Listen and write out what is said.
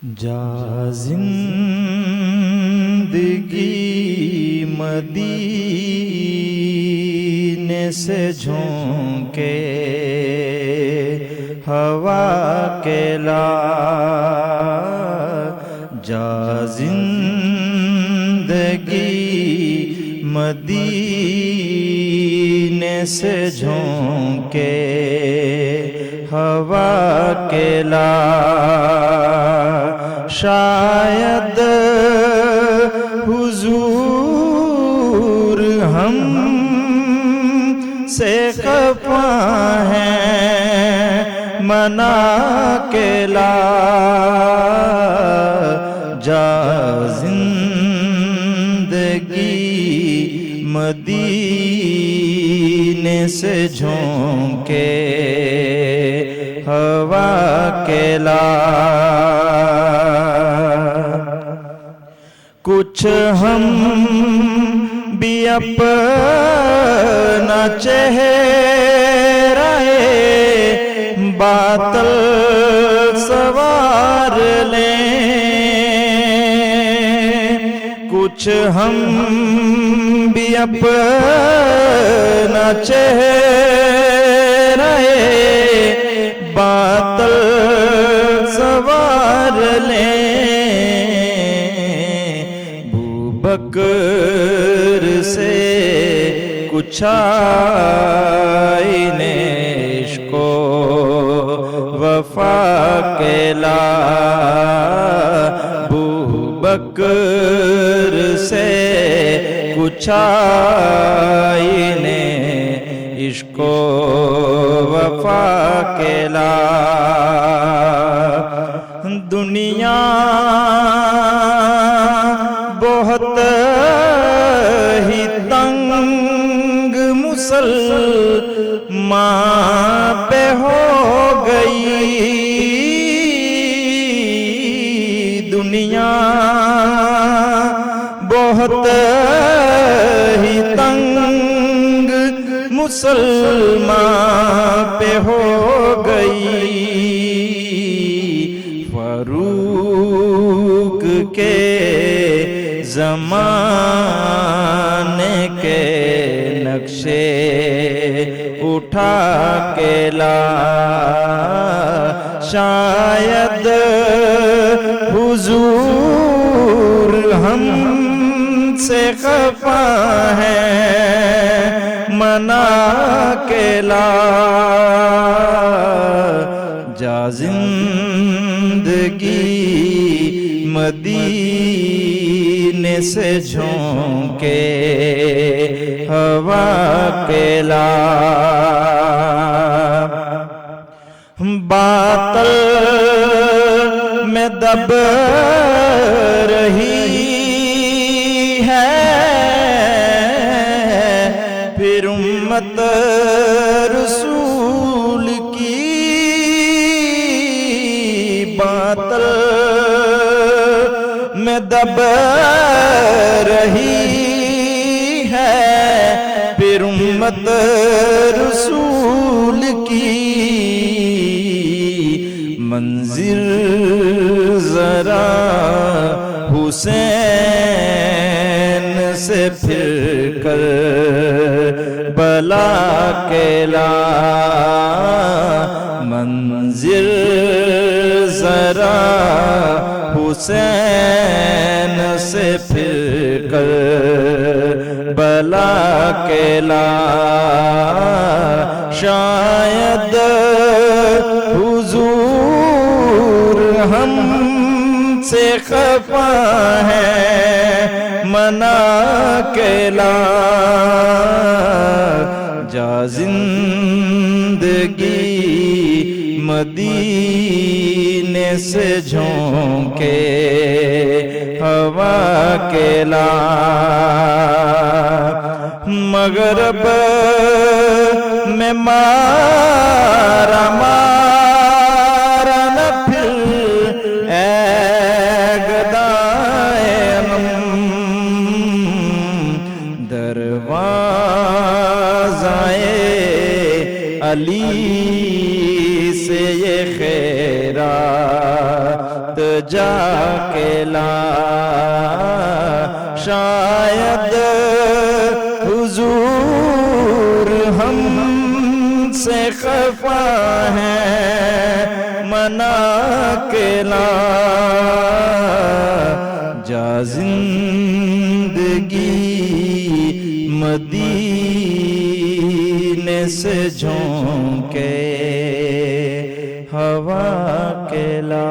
جا زندگی مدینے سے جھونکے ہوا کے لا، جا زندگی مدینے سے جھونکے ہوا کے لا، شاید حضور ہم سے خفا ہیں منا کے لا، جا زندگی مدینے سے جھونکے ہوا کے لا، کچھ ہم بھی اپنا چہرہ باطل سوار لیں، کچھ ہم بھی اپنا چہرہ باطل سوار لیں، بکر سے کچھ آئینے عشق و وفا کے لا، بکر سے کچھ آئینے عشق و وفا کے لا، دنیا بہت ہی تنگ مسلمان پہ ہو گئی، دنیا بہت ہی تنگ مسلمان پہ ہو گئی، فاروق کے زمانے کے نقشے اٹھا کے لا، شاید حضور ہم سے خفا ہیں منا کے لا، جا زندگی مدینے سے جھونکے ہوا کے لا، باطل میں دب رہی ہے پھر امت رسول کی، باطل میں دب رہی ہے پھر امت رسول کی، منظر ذرا حسین سے پھر کر بلا کے لا، منظر ذرا حسین سے پھر کر بلا کے لا، شاید حضور ہم سے خفا ہیں منا کے لا، جا زندگی مدینے سے جھونکے ہوا کے لا، مغرب میں مارا مارا نہ پھر اے گدائے غم، دروازۂ علی سے یہ خیرات جا کے لا شاید حضور ہم سے خفا ہے منا کے لا جا زندگی مدینے سے جھونکے ہوا کے لا